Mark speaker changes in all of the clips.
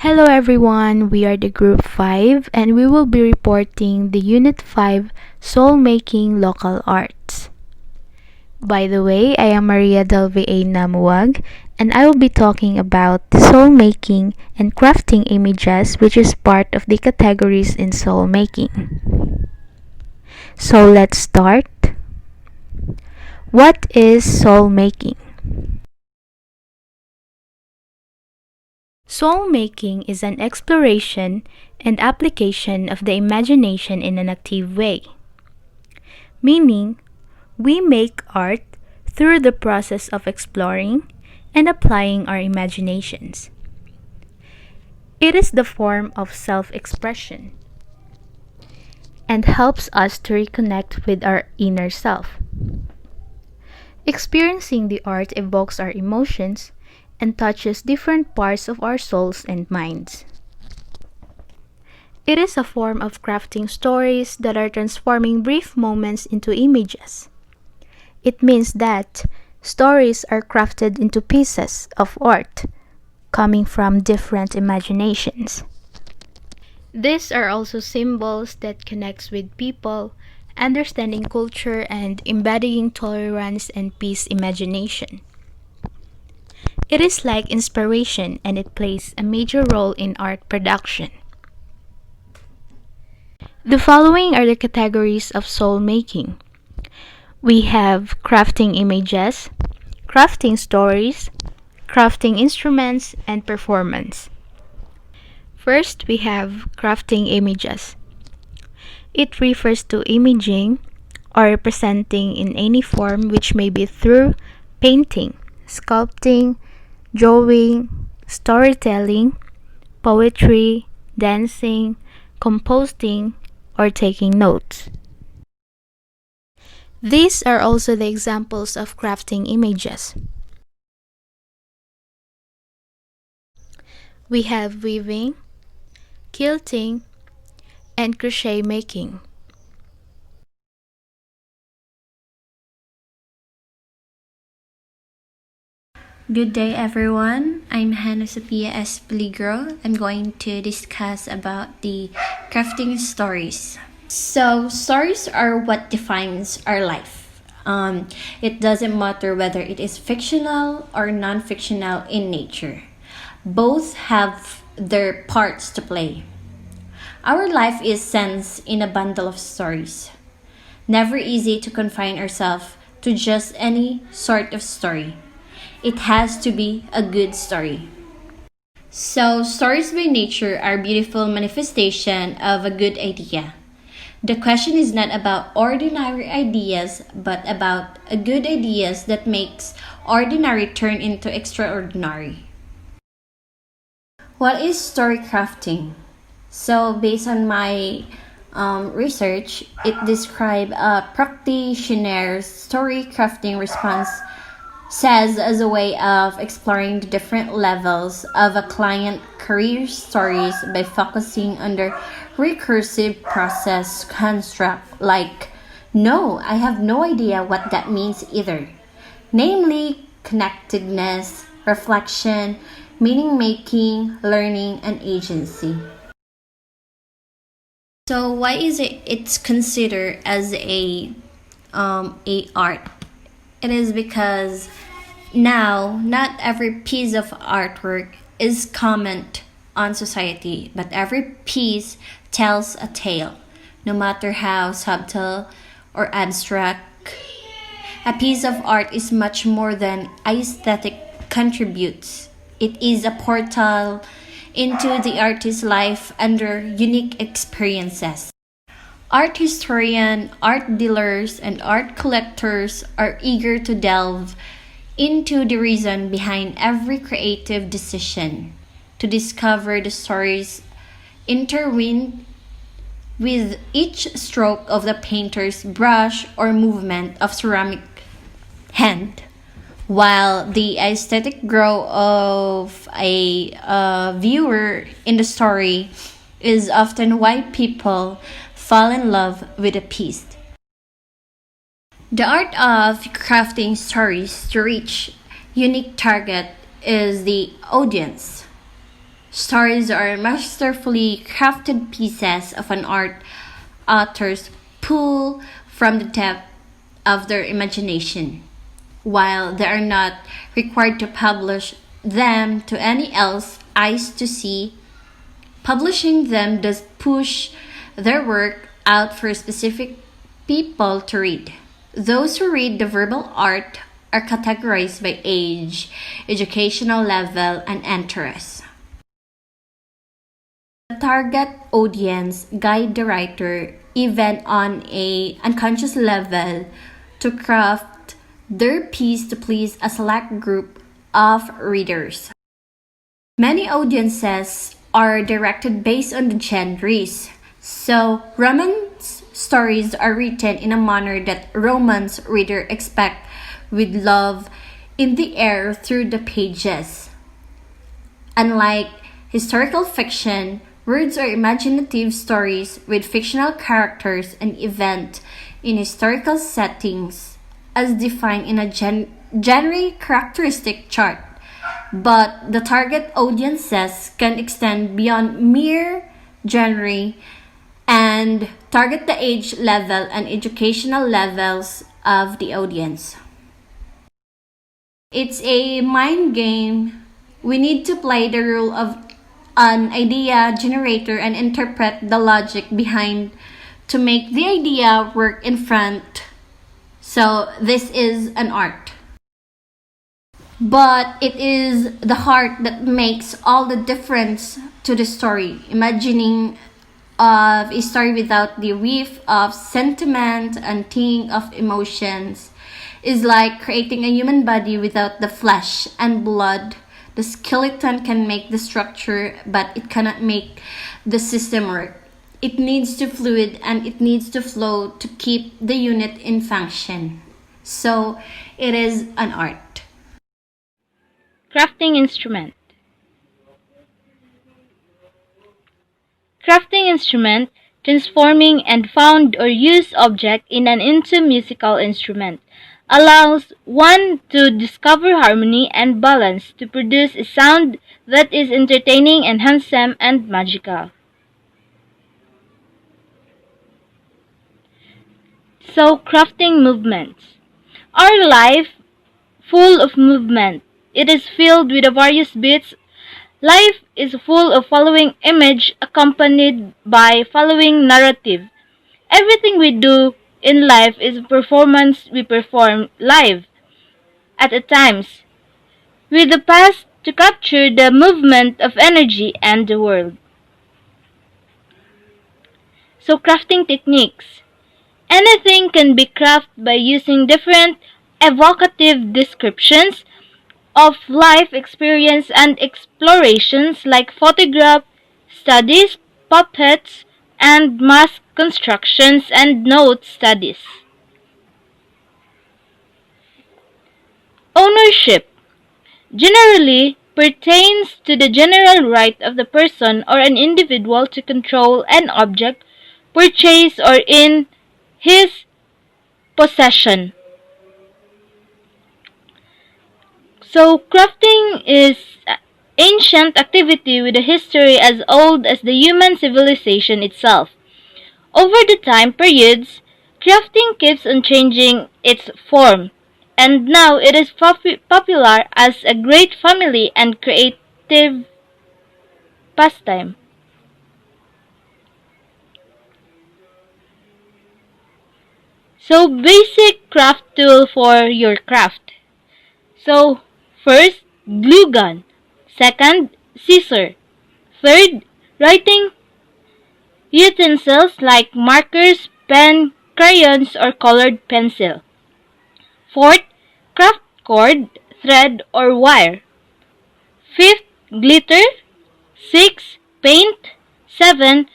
Speaker 1: Hello everyone, we are the Group 5 and we will be reporting the Unit 5 Soul Making Local Arts. By the way, I am Maria del VA Namuag and I will be talking about the soul making and crafting images which is part of the categories in soul making. So let's start. What is soul making? Soul making is an exploration and application of the imagination in an active way, meaning we make art through the process of exploring and applying our imaginations. It is the form of self-expression and helps us to reconnect with our inner self. Experiencing the art evokes our emotions and touches different parts of our souls and minds. It is a form of crafting stories that are transforming brief moments into images. It means that stories are crafted into pieces of art coming from different imaginations. These are also symbols that connects with people, understanding culture and embodying tolerance and peace imagination. It is like inspiration and it plays a major role in art production. The following are the categories of soul making. We have crafting images, crafting stories, crafting instruments, and performance. First, we have crafting images. It refers to imaging or representing in any form which may be through painting, sculpting, drawing, storytelling, poetry, dancing, composing, or taking notes. These are also the examples of crafting images. We have weaving, quilting, and crochet making.
Speaker 2: Good day everyone, I'm Hannah Sophia S. Peligro. I'm going to discuss about the crafting stories. So stories are what defines our life. It doesn't matter whether it is fictional or non-fictional in nature. Both have their parts to play. Our life is sensed in a bundle of stories. Never easy to confine ourselves to just any sort of story. It has to be a good story. So, stories by nature are beautiful manifestation of a good idea. The question is not about ordinary ideas, but about a good ideas that makes ordinary turn into extraordinary. What is story crafting? So, based on my research, it describes a practitioner's story crafting response says as a way of exploring the different levels of a client career stories by focusing on the recursive process construct like no, I have no idea what that means either. Namely connectedness, reflection, meaning making, learning, and agency. So why is it's considered as a art? It is because now not every piece of artwork is comment on society, but every piece tells a tale, no matter how subtle or abstract. A piece of art is much more than aesthetic contributes. It is a portal into the artist's life under unique experiences. Art historians, art dealers, and art collectors are eager to delve into the reason behind every creative decision, to discover the stories intertwined with each stroke of the painter's brush or movement of ceramic hand. While the aesthetic growth of a viewer in the story is often why people fall in love with a piece. The art of crafting stories to reach unique target is the audience. Stories are masterfully crafted pieces of an art author's pull from the depth of their imagination. While they are not required to publish them to any else eyes to see, publishing them does push their work out for specific people to read. Those who read the verbal art are categorized by age, educational level, and interest. The target audience guide the writer even on a unconscious level to craft their piece to please a select group of readers. Many audiences are directed based on the genres. So, romance stories are written in a manner that romance reader expect with love in the air through the pages. Unlike historical fiction, words are imaginative stories with fictional characters and event in historical settings as defined in a genre characteristic chart. But the target audiences can extend beyond mere genre and target the age level and educational levels of the audience. It's a mind game. We need to play the role of an idea generator and interpret the logic behind to make the idea work in front. So, this is an art. But it is the heart that makes all the difference to the story. Imagining of a story without the weave of sentiment and thing of emotions is like creating a human body without the flesh and blood. The skeleton can make the structure, but it cannot make the system work. It needs to fluid and it needs to flow to keep the unit in function. So it is an art.
Speaker 1: Crafting instrument. Crafting instrument, transforming and found or used object in and into musical instrument, allows one to discover harmony and balance to produce a sound that is entertaining and handsome and magical. So, crafting movements. Our life full of movement. It is filled with the various beats. Life is full of following image accompanied by following narrative. Everything we do in life is a performance we perform live at a times with the past to capture the movement of energy and the world. So crafting techniques. Anything can be crafted by using different evocative descriptions of life experience and explorations like photograph studies, puppets, and mask constructions and note studies. Ownership generally pertains to the general right of the person or an individual to control an object, purchase, or in his possession. So, crafting is ancient activity with a history as old as the human civilization itself. Over the time periods, crafting keeps on changing its form, and now it is popular as a great family and creative pastime. So, basic craft tool for your craft. So, first, glue gun. Second, scissor. Third, writing utensils like markers, pen, crayons, or colored pencil. Fourth, craft cord, thread, or wire. Fifth, glitter. Six, paint. Seven,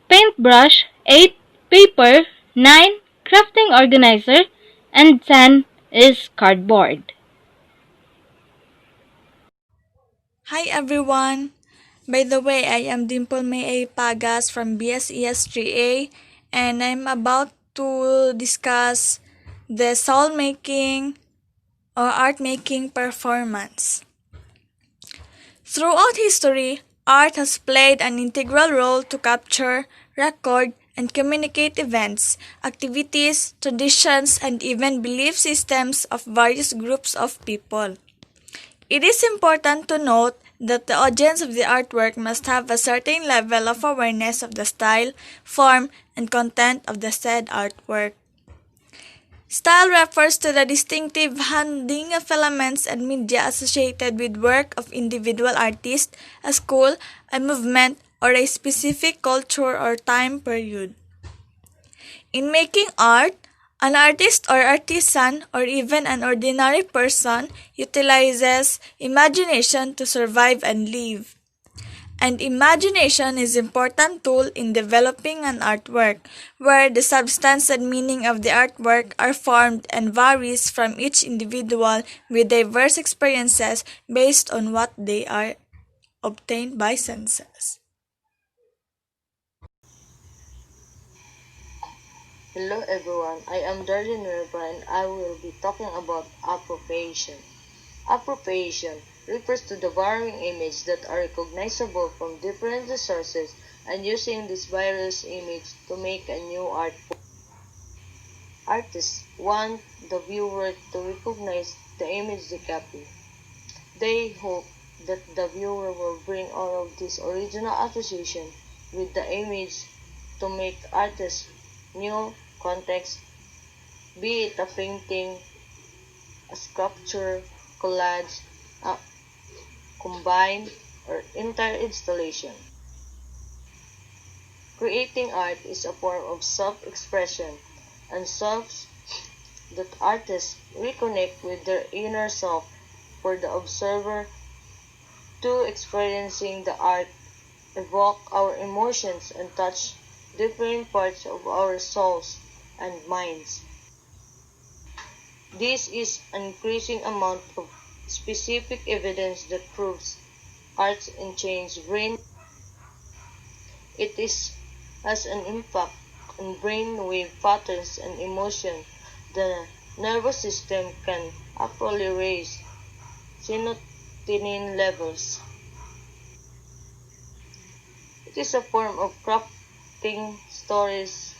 Speaker 1: paintbrush. Eight, paper. Nine, crafting organizer. And 10 is cardboard.
Speaker 3: Hi everyone! By the way, I am Dimple May A. Pagas from BSES 3A and I'm about to discuss the soul making or art making performance. Throughout history, Art has played an integral role to capture, record, and communicate events, activities, traditions, and even belief systems of various groups of people. It is important to note that the audience of the artwork must have a certain level of awareness of the style, form, and content of the said artwork. Style refers to the distinctive handling of elements and media associated with work of individual artists, a school, a movement, or a specific culture or time period. In making art, an artist or artisan or even an ordinary person utilizes imagination to survive and live. And imagination is an important tool in developing an artwork, where the substance and meaning of the artwork are formed and varies from each individual with diverse experiences based on what they are obtained by senses.
Speaker 4: Hello everyone, I am Nueva and I will be talking about appropriation. Appropriation refers to the borrowing images that are recognizable from different sources and using this various image to make a new art. Artists want the viewer to recognize the image they copy. They hope that the viewer will bring all of this original association with the image to make artists new context, be it a painting, a sculpture, collage, a combined, or entire installation. Creating art is a form of self-expression and self that artists reconnect with their inner self for the observer to experiencing the art evoke our emotions and touch different parts of our souls and minds. This is an increasing amount of specific evidence that proves arts and change brain. It is has an impact on brain wave patterns and emotion. The nervous system can actually raise serotonin levels. It is a form of crafting stories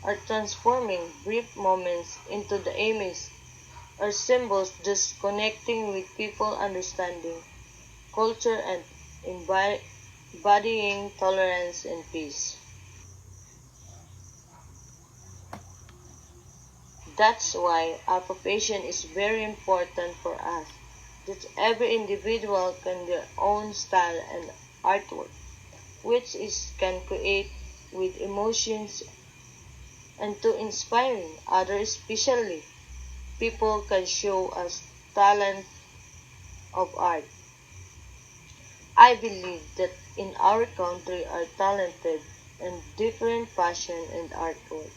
Speaker 4: or transforming brief moments into the image or symbols, thus connecting with people, understanding culture, and embodying tolerance and peace. That's why appropriation is very important for us, that every individual can their own style and artwork, which is can create with emotions and to inspiring others, especially people can show us talent of art. I believe that in our country are talented and different passion and artwork.